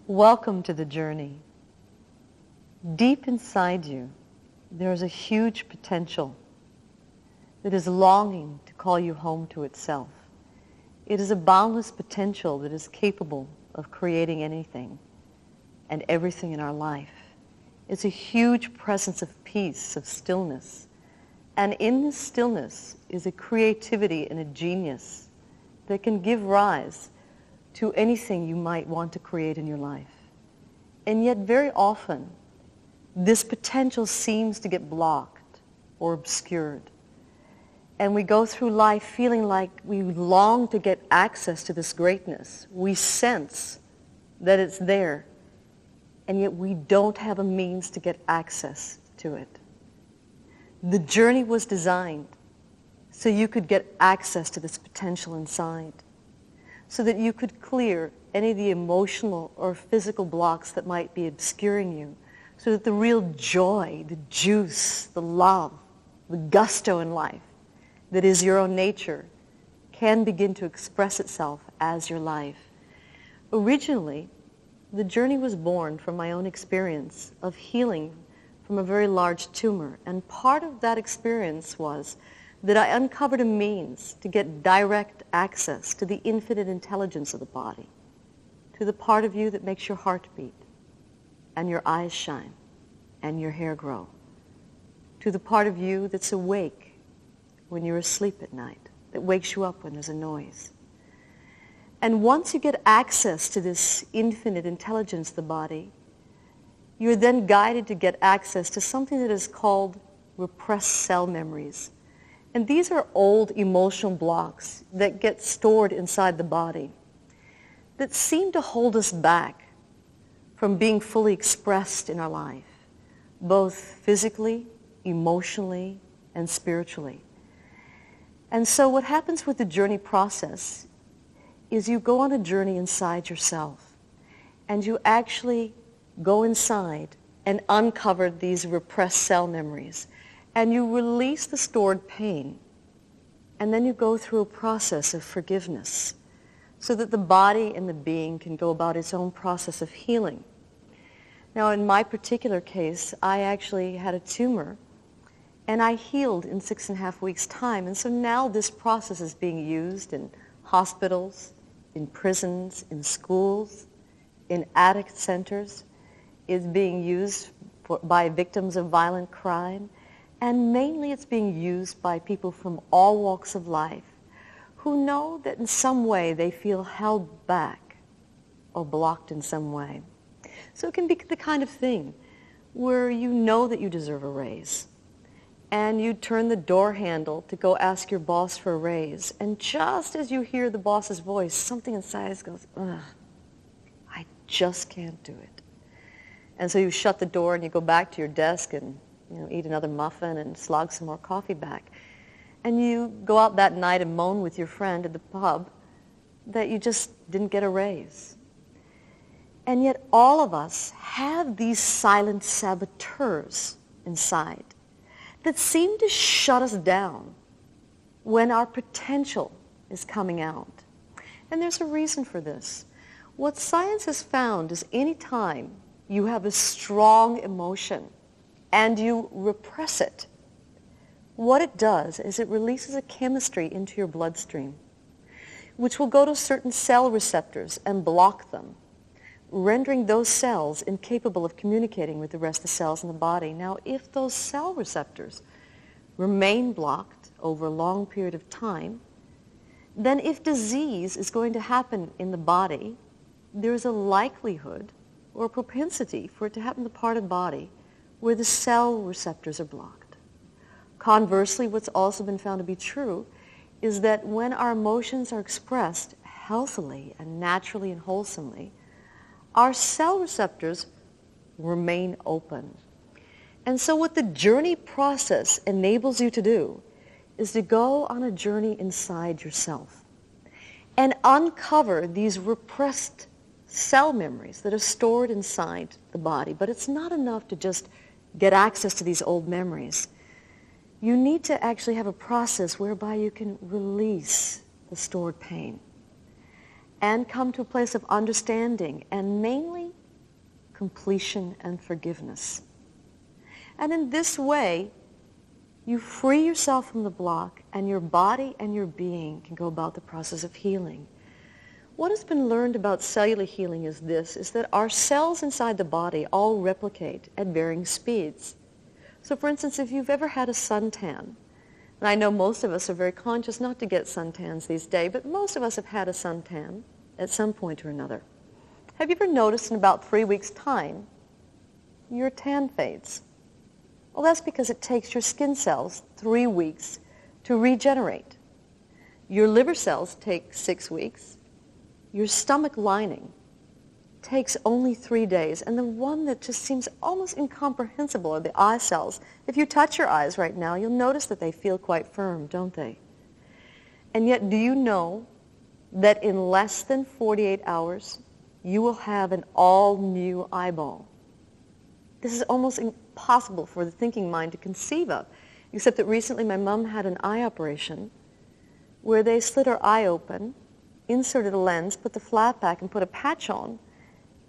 Welcome to the journey. Deep inside you, there is a huge potential that is longing to call you home to itself. It is a boundless potential that is capable of creating anything and everything in our life. It's a huge presence of peace, of stillness. And in this stillness is a creativity and a genius that can give rise to anything you might want to create in your life. And yet very often, this potential seems to get blocked or obscured. And we go through life feeling like we long to get access to this greatness. We sense that it's there, and yet we don't have a means to get access to it. The journey was designed so you could get access to this potential inside, so that you could clear any of the emotional or physical blocks that might be obscuring you, so that the real joy, the juice, the love, the gusto in life that is your own nature can begin to express itself as your life. Originally, the journey was born from my own experience of healing from a very large tumor, and part of that experience was that I uncovered a means to get direct access to the infinite intelligence of the body, to the part of you that makes your heart beat, and your eyes shine, and your hair grow, to the part of you that's awake when you're asleep at night, that wakes you up when there's a noise. And once you get access to this infinite intelligence of the body, you're then guided to get access to something that is called repressed cell memories. And these are old emotional blocks that get stored inside the body that seem to hold us back from being fully expressed in our life, both physically, emotionally, and spiritually. And so what happens with the journey process is you go on a journey inside yourself, and you actually go inside and uncover these repressed cell memories, and you release the stored pain, and then you go through a process of forgiveness so that the body and the being can go about its own process of healing. Now, in my particular case, I actually had a tumor, and I healed in 6.5 weeks' time, and so now this process is being used in hospitals, in prisons, in schools, in addict centers. Is being used by victims of violent crime, and mainly it's being used by people from all walks of life who know that in some way they feel held back or blocked in some way. So it can be the kind of thing where you know that you deserve a raise, and you turn the door handle to go ask your boss for a raise, and just as you hear the boss's voice, something inside goes, ugh, I just can't do it. And so you shut the door and you go back to your desk and eat another muffin and slog some more coffee back. And you go out that night and moan with your friend at the pub that you just didn't get a raise. And yet all of us have these silent saboteurs inside that seem to shut us down when our potential is coming out. And there's a reason for this. What science has found is any time you have a strong emotion and you repress it, what it does is it releases a chemistry into your bloodstream, which will go to certain cell receptors and block them, rendering those cells incapable of communicating with the rest of the cells in the body. Now, if those cell receptors remain blocked over a long period of time, then if disease is going to happen in the body, there's a likelihood or a propensity for it to happen in the part of the body where the cell receptors are blocked. Conversely, what's also been found to be true is that when our emotions are expressed healthily and naturally and wholesomely, our cell receptors remain open. And so what the journey process enables you to do is to go on a journey inside yourself and uncover these repressed cell memories that are stored inside the body. But it's not enough to just get access to these old memories. You need to actually have a process whereby you can release the stored pain and come to a place of understanding and mainly completion, and forgiveness. And in this way, you free yourself from the block, and your body and your being can go about the process of healing. What has been learned about cellular healing is this, is that our cells inside the body all replicate at varying speeds. So for instance, if you've ever had a suntan, and I know most of us are very conscious not to get suntans these days, but most of us have had a suntan at some point or another. Have you ever noticed in about 3 weeks' time, your tan fades? Well, that's because it takes your skin cells 3 weeks to regenerate. Your liver cells take 6 weeks. Your stomach lining takes only 3 days. And the one that just seems almost incomprehensible are the eye cells. If you touch your eyes right now, you'll notice that they feel quite firm, don't they? And yet, do you know that in less than 48 hours, you will have an all-new eyeball? This is almost impossible for the thinking mind to conceive of, except that recently my mom had an eye operation where they slit her eye open, inserted a lens, put the flap back, and put a patch on,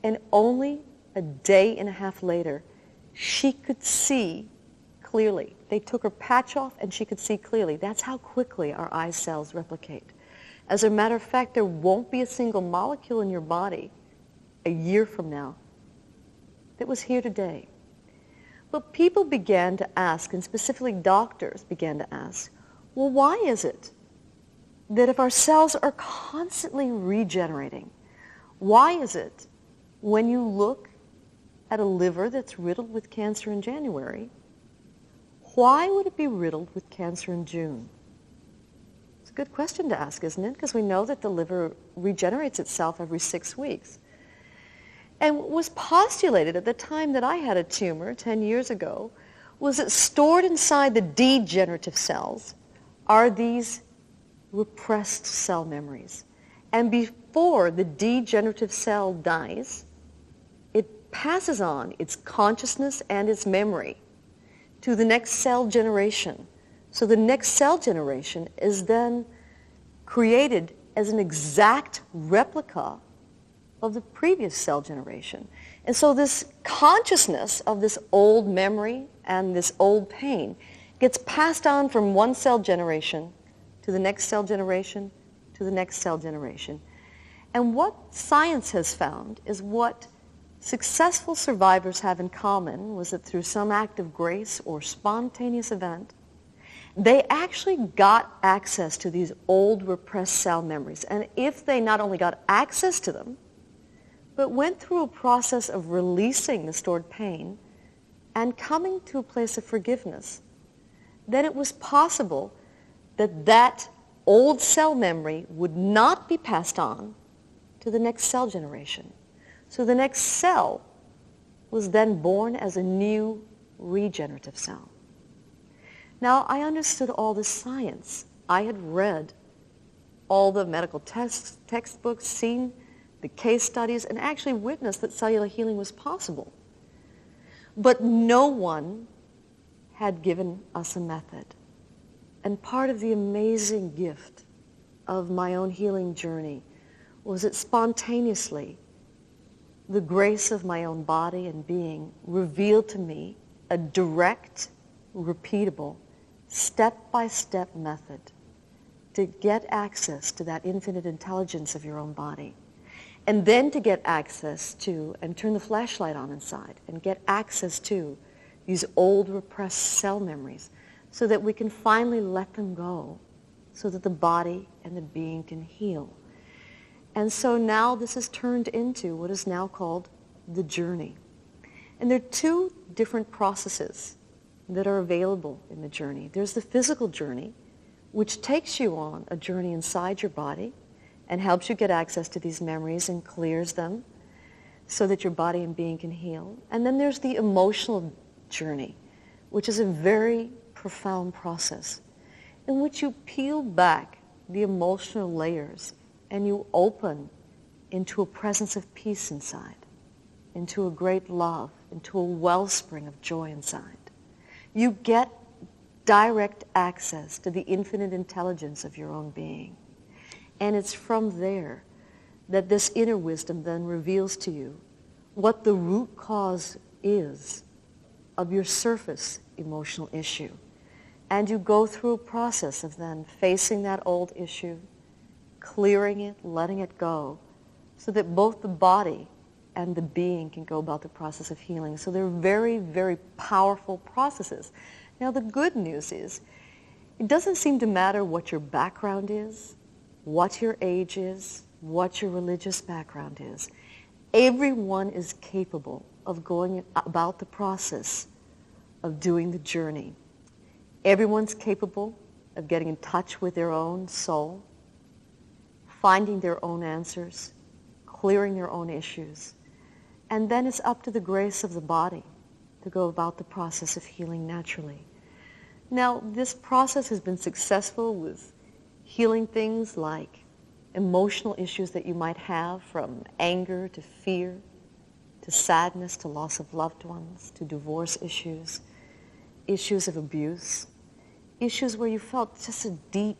and only a day and a half later, she could see clearly. They took her patch off, and she could see clearly. That's how quickly our eye cells replicate. As a matter of fact, there won't be a single molecule in your body a year from now that was here today. But people began to ask, and specifically doctors began to ask, well, why is it that if our cells are constantly regenerating, why is it when you look at a liver that's riddled with cancer in January, why would it be riddled with cancer in June? It's a good question to ask, isn't it? Because we know that the liver regenerates itself every 6 weeks. And what was postulated at the time that I had a tumor 10 years ago was that stored inside the degenerative cells are these repressed cell memories. And before the degenerative cell dies, it passes on its consciousness and its memory to the next cell generation. So the next cell generation is then created as an exact replica of the previous cell generation. And so this consciousness of this old memory and this old pain gets passed on from one cell generation to the next cell generation to the next cell generation. And what science has found is what successful survivors have in common was that through some act of grace or spontaneous event, they actually got access to these old repressed cell memories. And if they not only got access to them, but went through a process of releasing the stored pain and coming to a place of forgiveness, then it was possible that that old cell memory would not be passed on to the next cell generation. So the next cell was then born as a new regenerative cell. Now, I understood all this science. I had read all the medical textbooks, seen the case studies, and actually witnessed that cellular healing was possible. But no one had given us a method. And part of the amazing gift of my own healing journey was that spontaneously the grace of my own body and being revealed to me a direct, repeatable, step-by-step method to get access to that infinite intelligence of your own body. And then to get access to, and turn the flashlight on inside, and get access to these old repressed cell memories so that we can finally let them go so that the body and the being can heal. And so now this has turned into what is now called the journey. And there are two different processes that are available in the journey. There's the physical journey, which takes you on a journey inside your body and helps you get access to these memories and clears them so that your body and being can heal. And then there's the emotional journey, which is a very profound process in which you peel back the emotional layers and you open into a presence of peace inside, into a great love, into a wellspring of joy inside. You get direct access to the infinite intelligence of your own being. And it's from there that this inner wisdom then reveals to you what the root cause is of your surface emotional issue. And you go through a process of then facing that old issue, clearing it, letting it go, so that both the body and the being can go about the process of healing. So they're very, very powerful processes. Now the good news is, it doesn't seem to matter what your background is, what your age is, what your religious background is. Everyone is capable of going about the process of doing the journey. Everyone's capable of getting in touch with their own soul, finding their own answers, clearing their own issues. And then it's up to the grace of the body to go about the process of healing naturally. Now, this process has been successful with healing things like emotional issues that you might have, from anger to fear, to sadness, to loss of loved ones, to divorce issues, issues of abuse, issues where you felt just a deep,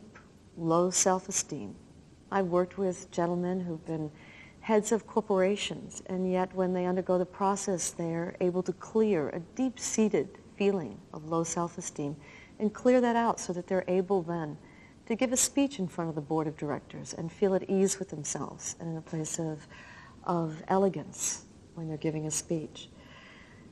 low self-esteem. I worked with gentlemen who've been heads of corporations, and yet when they undergo the process, they're able to clear a deep-seated feeling of low self-esteem and clear that out so that they're able then to give a speech in front of the board of directors and feel at ease with themselves and in a place of elegance when they're giving a speech.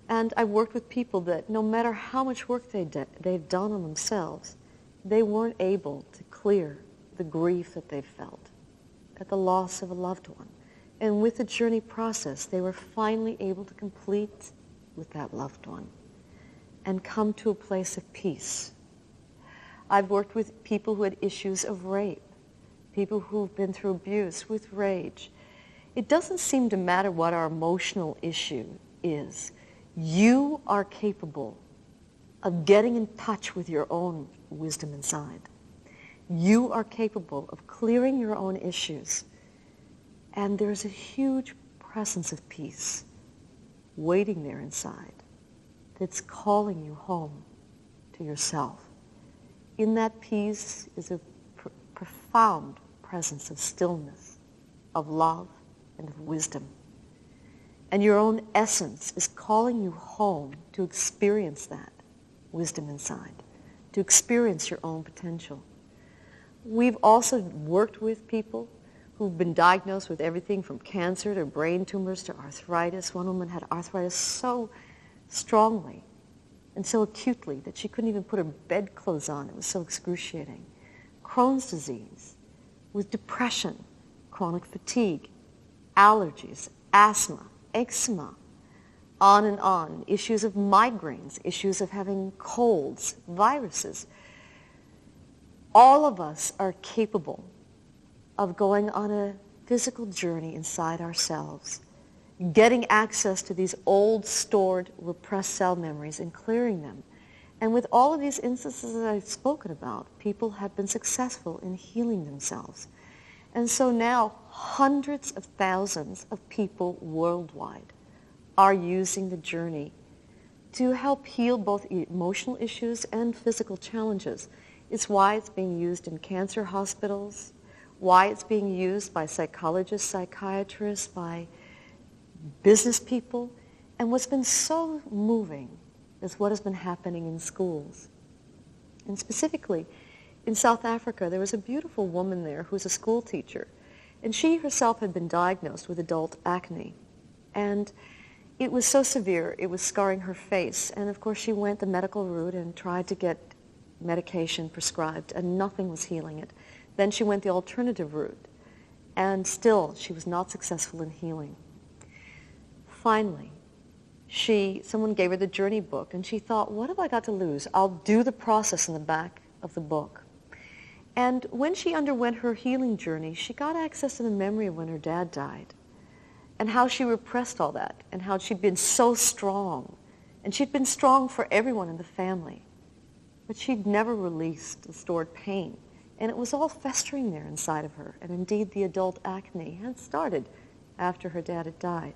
And I've worked with people that no matter how much work they've done on themselves, they weren't able to clear the grief that they felt at the loss of a loved one. And with the journey process, they were finally able to complete with that loved one and come to a place of peace. I've worked with people who had issues of rape, people who've been through abuse, with rage. It doesn't seem to matter what our emotional issue is. You are capable of getting in touch with your own wisdom inside. You are capable of clearing your own issues. And there's a huge presence of peace waiting there inside that's calling you home to yourself. In that peace is a profound presence of stillness, of love, and of wisdom. And your own essence is calling you home to experience that wisdom inside, to experience your own potential. We've also worked with people who've been diagnosed with everything from cancer to brain tumors to arthritis. One woman had arthritis so strongly and so acutely that she couldn't even put her bedclothes on. It was so excruciating. Crohn's disease, with depression, chronic fatigue, allergies, asthma, eczema, on and on. Issues of migraines, issues of having colds, viruses. All of us are capable of going on a physical journey inside ourselves, getting access to these old, stored, repressed cell memories and clearing them. And with all of these instances that I've spoken about, people have been successful in healing themselves. And so now hundreds of thousands of people worldwide are using the journey to help heal both emotional issues and physical challenges. It's why it's being used in cancer hospitals, why it's being used by psychologists, psychiatrists, by business people. And what's been so moving is what has been happening in schools. And specifically, in South Africa, there was a beautiful woman there who was a school teacher. And she herself had been diagnosed with adult acne. And it was so severe, it was scarring her face. And of course, she went the medical route and tried to get medication prescribed, and nothing was healing it. Then she went the alternative route, and still she was not successful in healing. Finally, someone gave her the Journey book, and she thought, what have I got to lose? I'll do the process in the back of the book. And when she underwent her healing journey, she got access to the memory of when her dad died, and how she repressed all that, and how she'd been so strong. And she'd been strong for everyone in the family, but she'd never released the stored pain. And it was all festering there inside of her. And indeed, the adult acne had started after her dad had died.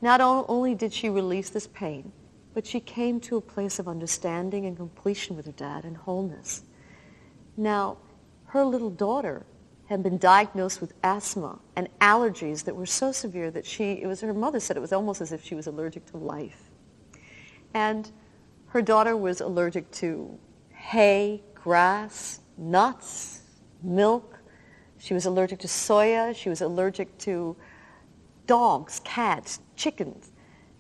Not only did she release this pain, but she came to a place of understanding and completion with her dad and wholeness. Now, her little daughter had been diagnosed with asthma and allergies that were so severe that her mother said it was almost as if she was allergic to life. And her daughter was allergic to hay, grass, nuts, milk. She was allergic to soya. She was allergic to dogs, cats, chickens.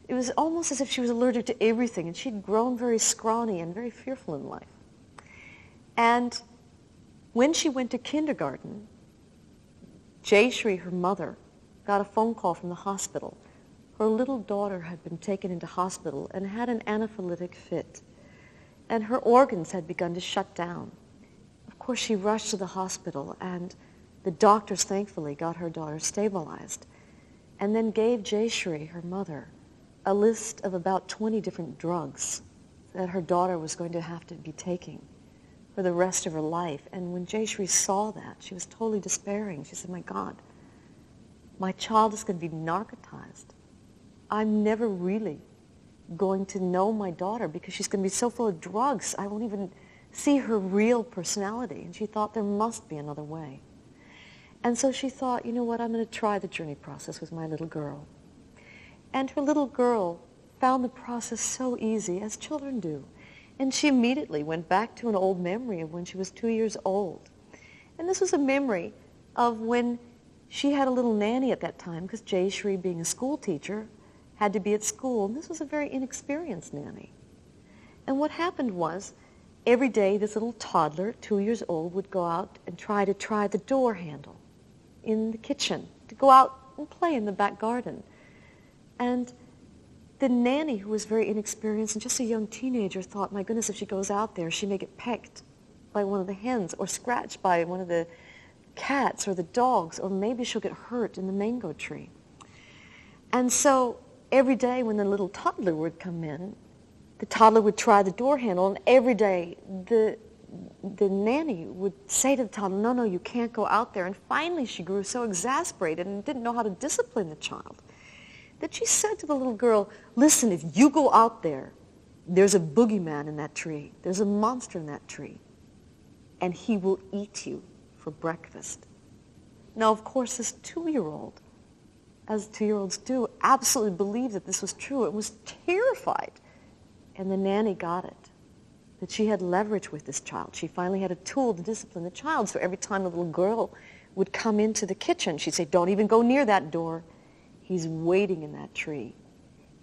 It was almost as if she was allergic to everything, and she'd grown very scrawny and very fearful in life. And when she went to kindergarten, Jayashree, her mother, got a phone call from the hospital. Her little daughter had been taken into hospital and had an anaphylactic fit, and her organs had begun to shut down. Of course, she rushed to the hospital, and the doctors thankfully got her daughter stabilized, and then gave Jayashree, her mother, a list of about 20 different drugs that her daughter was going to have to be taking for the rest of her life. And when Jayashree saw that, she was totally despairing. She said, my God, my child is going to be narcotized. I'm never really going to know my daughter because she's going to be so full of drugs, I won't even see her real personality. And she thought there must be another way. And so she thought, you know what, I'm going to try the journey process with my little girl. And her little girl found the process so easy, as children do. And she immediately went back to an old memory of when she was 2 years old. And this was a memory of when she had a little nanny at that time, because Jayashree, being a school teacher, had to be at school. And this was a very inexperienced nanny. And what happened was, every day this little toddler, 2 years old, would go out and try the door handle in the kitchen, to go out and play in the back garden. And the nanny, who was very inexperienced and just a young teenager, thought, my goodness, if she goes out there, she may get pecked by one of the hens or scratched by one of the cats or the dogs, or maybe she'll get hurt in the mango tree. And so every day when the little toddler would come in, the toddler would try the door handle, and every day the nanny would say to the toddler, no, no, you can't go out there. And finally she grew so exasperated and didn't know how to discipline the child that she said to the little girl, listen, if you go out there, there's a boogeyman in that tree. There's a monster in that tree. And he will eat you for breakfast. Now, of course, this 2-year-old, as 2-year-olds do, absolutely believed that this was true and was terrified. And the nanny got it, that she had leverage with this child. She finally had a tool to discipline the child. So every time the little girl would come into the kitchen, she'd say, don't even go near that door. He's waiting in that tree.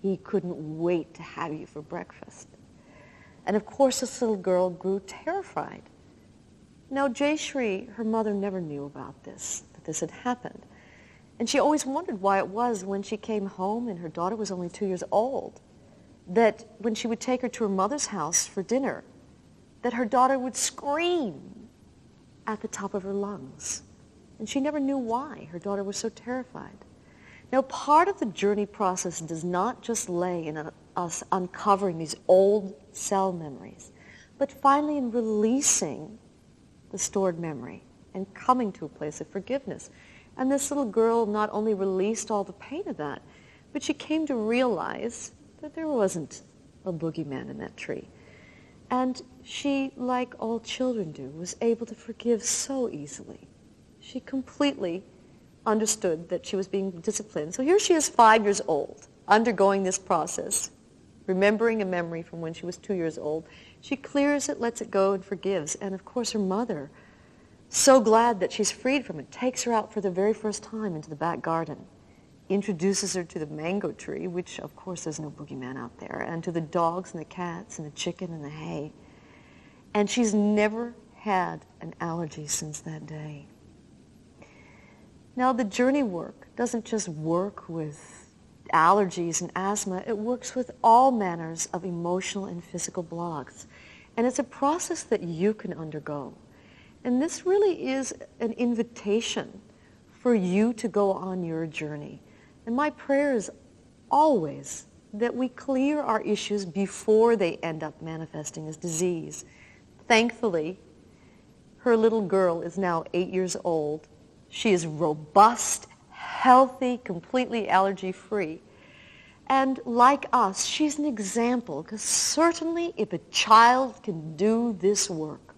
He couldn't wait to have you for breakfast. And of course, this little girl grew terrified. Now, Jayashree, her mother, never knew about this, that this had happened. And she always wondered why it was when she came home and her daughter was only 2 years old, that when she would take her to her mother's house for dinner, that her daughter would scream at the top of her lungs. And she never knew why her daughter was so terrified. Now, part of the journey process does not just lay in us uncovering these old cell memories, but finally in releasing the stored memory and coming to a place of forgiveness. And this little girl not only released all the pain of that, but she came to realize that there wasn't a boogeyman in that tree. And she, like all children do, was able to forgive so easily. She completely understood that she was being disciplined. So here she is, 5 years old, undergoing this process, remembering a memory from when she was 2 years old. She clears it, lets it go, and forgives. And of course her mother, so glad that she's freed from it, takes her out for the very first time into the back garden, introduces her to the mango tree, which of course there's no boogeyman out there, and to the dogs and the cats and the chicken and the hay. And she's never had an allergy since that day. Now, the journey work doesn't just work with allergies and asthma. It works with all manners of emotional and physical blocks. And it's a process that you can undergo. And this really is an invitation for you to go on your journey. And my prayer is always that we clear our issues before they end up manifesting as disease. Thankfully, her little girl is now 8 years old. She is robust, healthy, completely allergy-free. And like us, she's an example, because certainly if a child can do this work,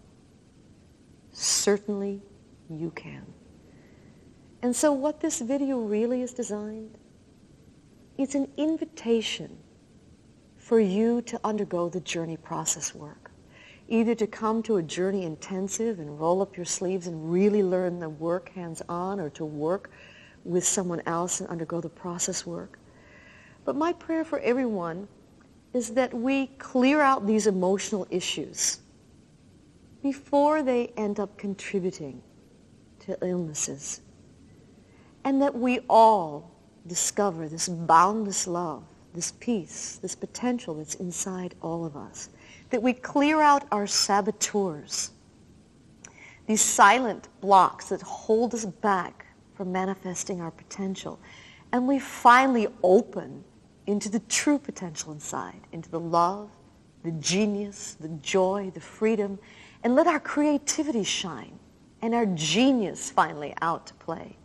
certainly you can. And so what this video really is designed, it's an invitation for you to undergo the journey process work. Either to come to a journey intensive and roll up your sleeves and really learn the work hands-on, or to work with someone else and undergo the process work. But my prayer for everyone is that we clear out these emotional issues before they end up contributing to illnesses. And that we all discover this boundless love, this peace, this potential that's inside all of us. That we clear out our saboteurs, these silent blocks that hold us back from manifesting our potential. And we finally open into the true potential inside, into the love, the genius, the joy, the freedom, and let our creativity shine and our genius finally out to play.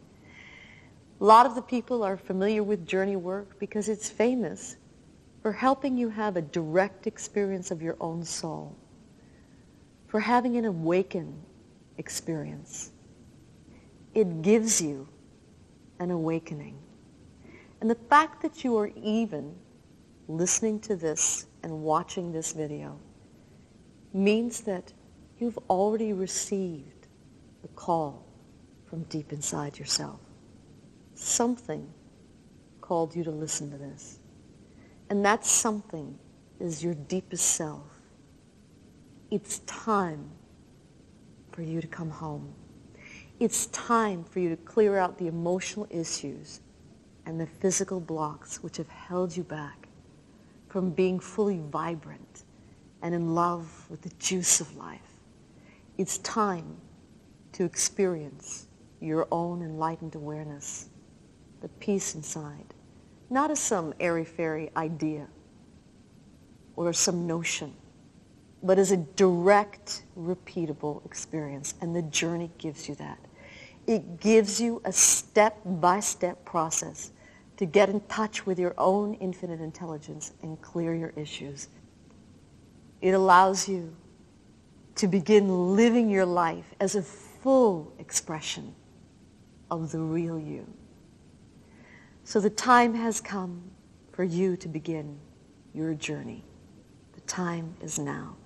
A lot of the people are familiar with Journey work because it's famous for helping you have a direct experience of your own soul, for having an awakened experience. It gives you an awakening. And the fact that you are even listening to this and watching this video means that you've already received the call from deep inside yourself. Something called you to listen to this. And that something is your deepest self. It's time for you to come home. It's time for you to clear out the emotional issues and the physical blocks which have held you back from being fully vibrant and in love with the juice of life. It's time to experience your own enlightened awareness, the peace inside, not as some airy-fairy idea or some notion, but as a direct, repeatable experience. And the journey gives you that. It gives you a step-by-step process to get in touch with your own infinite intelligence and clear your issues. It allows you to begin living your life as a full expression of the real you. So the time has come for you to begin your journey. The time is now.